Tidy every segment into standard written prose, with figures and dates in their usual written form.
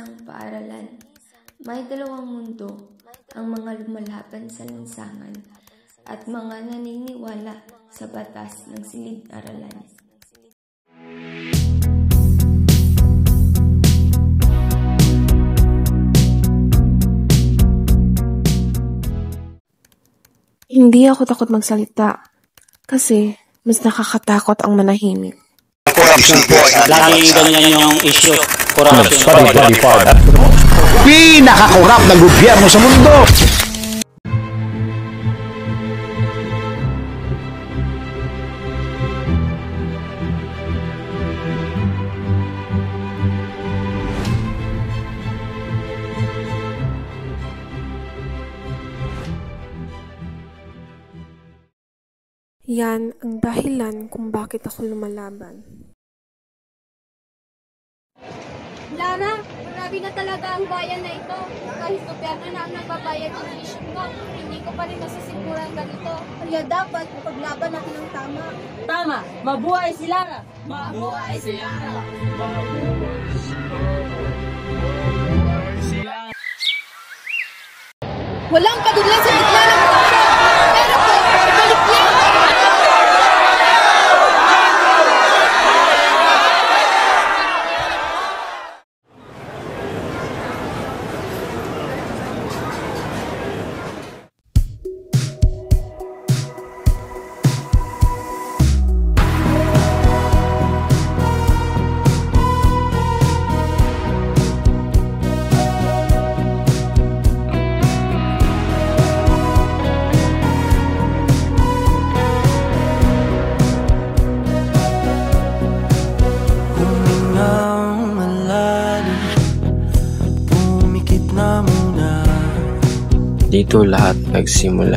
isang paaralan. May dalawang mundo, ang mga lumalaban sa lansangan at mga naniniwala sa batas ng silid-aralan. Hindi ako takot magsalita kasi mas nakakatakot ang manahimik. Corruption po. Laging ganyan yung issue. Corruption. Pinaka-corrupt na gobyerno sa mundo. Yan ang dahilan kung bakit ako lumalaban. Lara, marami na talaga ang bayan na ito. Kahit gobyerno na ang nagbabayad ng tuition ko, hindi ko pa rin masasiguran ganito. Kaya dapat ipaglaban natin ang tama. Tama! Mabuhay si Lara! Mabuhay si Lara! Walang pagulan sa gitna ng korupsyon. Pero po, ibalik niya! Dito lahat nagsimula.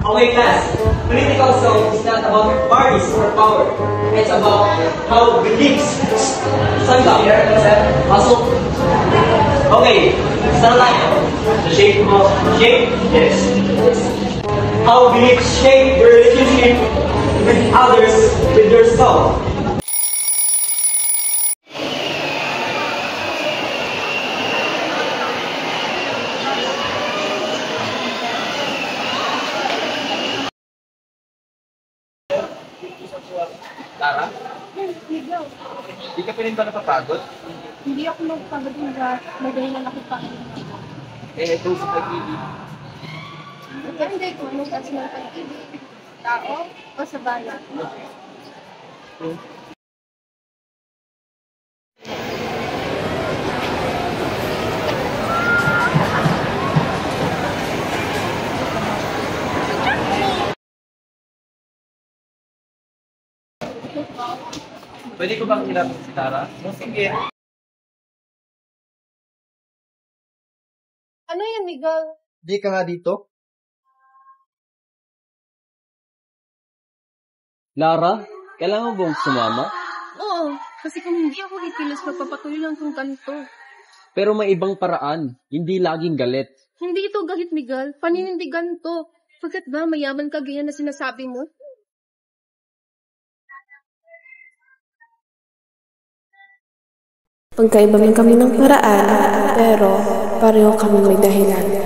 Okay class, political song is not about parties or power. It's about how beliefs. Stand up here, hustle. Okay, stand like the shape of yes. How beliefs shape your relationship with others, with yourself. Lara? Hindi ka pa rin ba napapagod? Hindi ako magpagod nga. Magaling ako pa. Ito sa pag-ibig. Hindi ko anong kasi ng pag-ibig. Tao o sa bayan? Pwede ko bang hilapin si Lara? Sige. Ano yan, Miguel? Di ka nga dito? Lara, kailangan mo bang sumama? Oo, kasi kung hindi ako ikilos, magpapatuloy lang kung ganito. Pero may ibang paraan, hindi laging galit. Hindi ito galit, Miguel. Paninindigan to. Bakit ba mayaman ka ganyan na sinasabi mo? Pagkaiba man kami ng paraan, pero pareho kami may dahilan.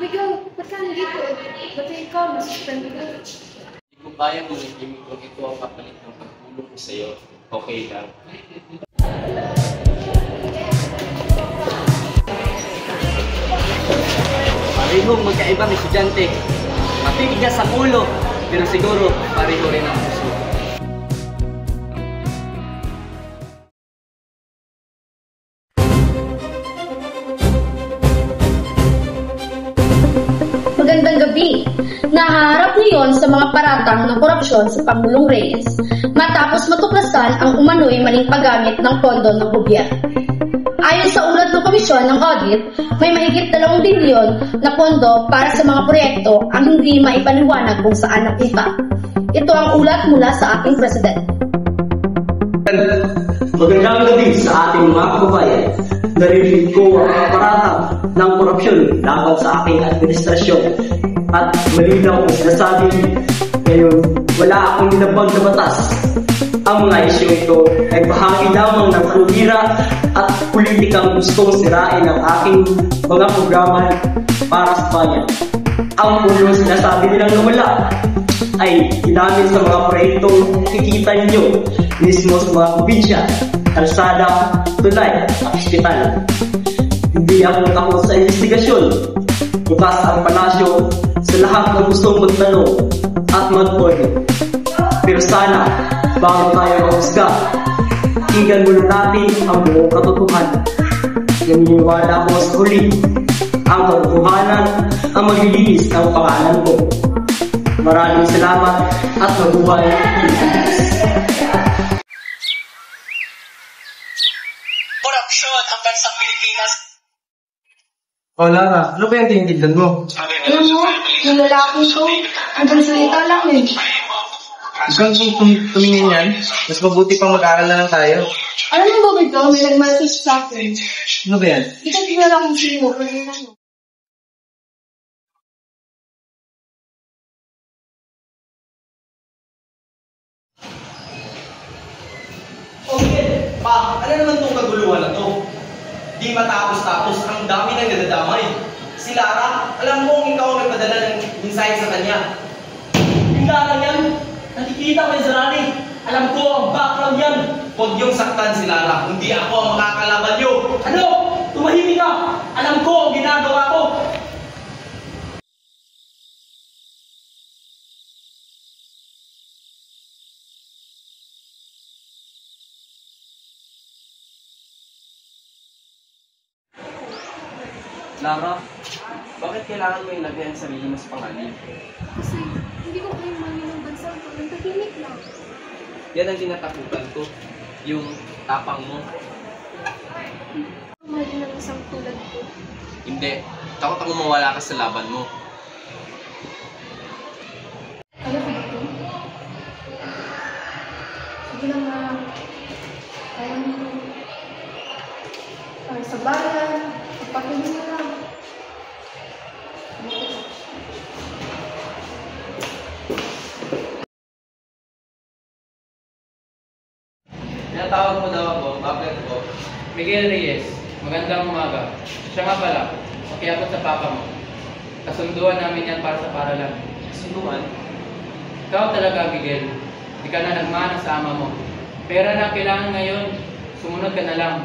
Miguel, ba't ka nandito? Ba't ikaw, masuspend ko? Hindi ko kaya manahimik kung ito ang kapalit ng pagtulong ko sa'yo. Okay lang. Parehong magkaibang estudyante. Matitigas ang ulo, pero siguro pareho rin ang puso. Magandang gabi. Nahaharap ngayon sa mga paratang ng korupsyon sa Pangulong Reyes matapos matuklasan ang umano'y maling paggamit ng pondo ng gobyerno. Ayon sa ulat ng komisyon ng audit, may mahigit 2 bilyon na pondo para sa mga proyekto ang hindi maipaliwanag kung saan napunta. Ito ang ulat mula sa ating presidente. Magandang gabi sa ating mga kababayan. Narinig ko ang paratang ng korupsyon laban sa aking administrasyon. At malinaw kung sinasabi ngayon, wala akong nilabag na batas. Ang mga isyu ito ay bahagi lamang ng kalihira at politikang gustong sirain ang aking mga programa para sa bayan. Ang pulong sinasabi nilang nawala ay ginamit sa mga proyektong kikita ninyo mismo sa mga probinsya, kalsada, tulay at ospital. Hindi ako takot sa investigasyon. Bukas ang palasyo sa lahat ng gustong magtanong at mag-audit. Pero sana, bago tayo mahusga, tingnan muna natin ang buong katotohanan. Naniniwala ko sa huli, ang katotohanan ang maglilinis ng pangalan ko. Maraming salamat at mabuhay Pilipinas. Korupsyon ang bansang Pilipinas. O Lara, ano ba yung tinitignan mo? Alam mo, yung lalaki ko, hanggang salita lang eh. Ikaw tumingin yan, mas mabuti pang mag-aaral na lang tayo. Alam mo ba ito, may nag-message sa akin. Ano ba yan? Hindi ka tingnan kung sino, pero yun ano. Okay, pa, ano naman itong kaguluhan na to? Di matapos-tapos, ang dami nang nadadamay. Si Lara, alam mo kung ikaw ang nagpadala ng mensahe sa kanya. Yung Lara yan, nakikita ko yung Zarani. Alam ko ang background yan. Huwag niyong saktan si Lara, hindi ako ang makakalaban niyo. Ano? Tumahimik ka! Alam ko ang ginagawa ko. Lara, bakit kailangan mo ilagay ang sarili mo sa panganib? Kasi hindi ko kayo mali ng bansa ko, nagtahimik lang. Yan ang tinatakutan ko, yung tapang mo. Mali ng isang tulad ko. Hindi, takot ako mawala ka sa laban mo. Kaya ko ba ito? Sige lang na, kaya mo para sa bayan, pagpatuloy mo lang. Tinatawag mo daw ako, bakit ko? Miguel Reyes, magandang umaga. Siya nga pala, pakiabot sa papa mo. Kasunduan namin yan para sa paralan. Kasunduan? Ikaw talaga, Miguel. Di ka na nagmana sa ama mo. Pera na kailangan ngayon, sumunod ka na lang.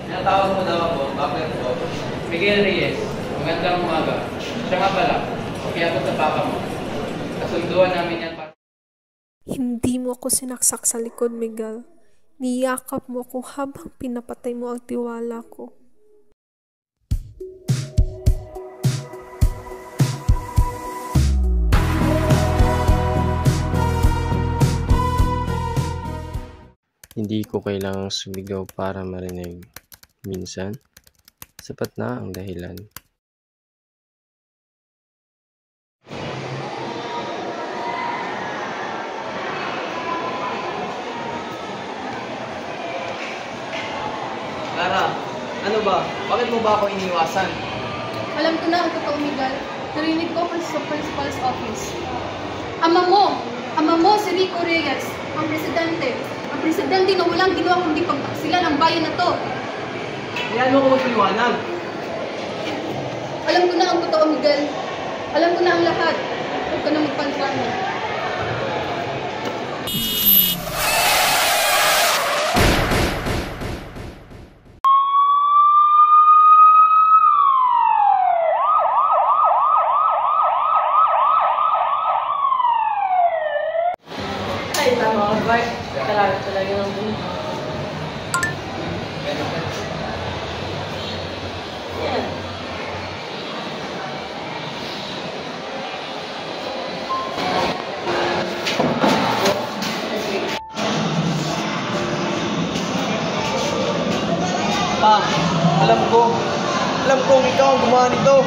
Tinatawag mo daw ako, bakit ko? Miguel Reyes, magandang umaga. Siya nga pala, pakiabot sa papa mo. Kasunduan namin yan para... Hindi mo ako sinaksak sa likod, Miguel. Niyakap mo ako habang pinapatay mo ang tiwala ko. Hindi ko kailangang sumigaw para marinig. Minsan, sapat na ang dahilan. Lara, ano ba? Bakit mo ba ako iniwasan? Alam ko na ang totoo, Miguel. Narinig ko sa principal's office. Ama mo si Rico Reyes, ang presidente. Ang presidente na walang ginawa kundi pagtaksilan ang bayan na to. Kaya mo ko magpiliwanag. Alam ko na ang totoo, Miguel. Alam ko na ang lahat. Huwag ka na magpaliwanag. Lara, talaga ng buhay. Yan. Pa, alam kong ikaw ang gumawa nito.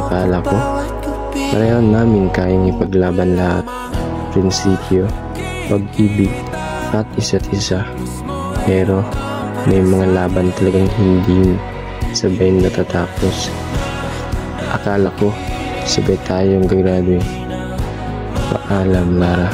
Akala ko, pareho namin kayang ipaglaban lahat, prinsipyo, pag-ibig, at isa't isa. Pero may mga laban talagang hindi sabay natatapos. Akala ko, sabay tayong gagraduate. Paalam, Lara.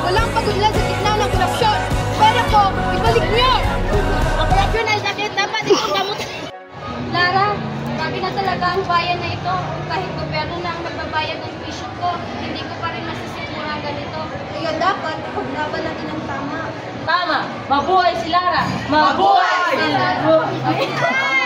Walang pagudlan sa gitna ng korupsyon. Pera ko, ibalik niyo! Paglaban natin ang tama. Tama! Mabuhay si Lara! Mabuhay si Lara! Mabuhay! Mabuhay!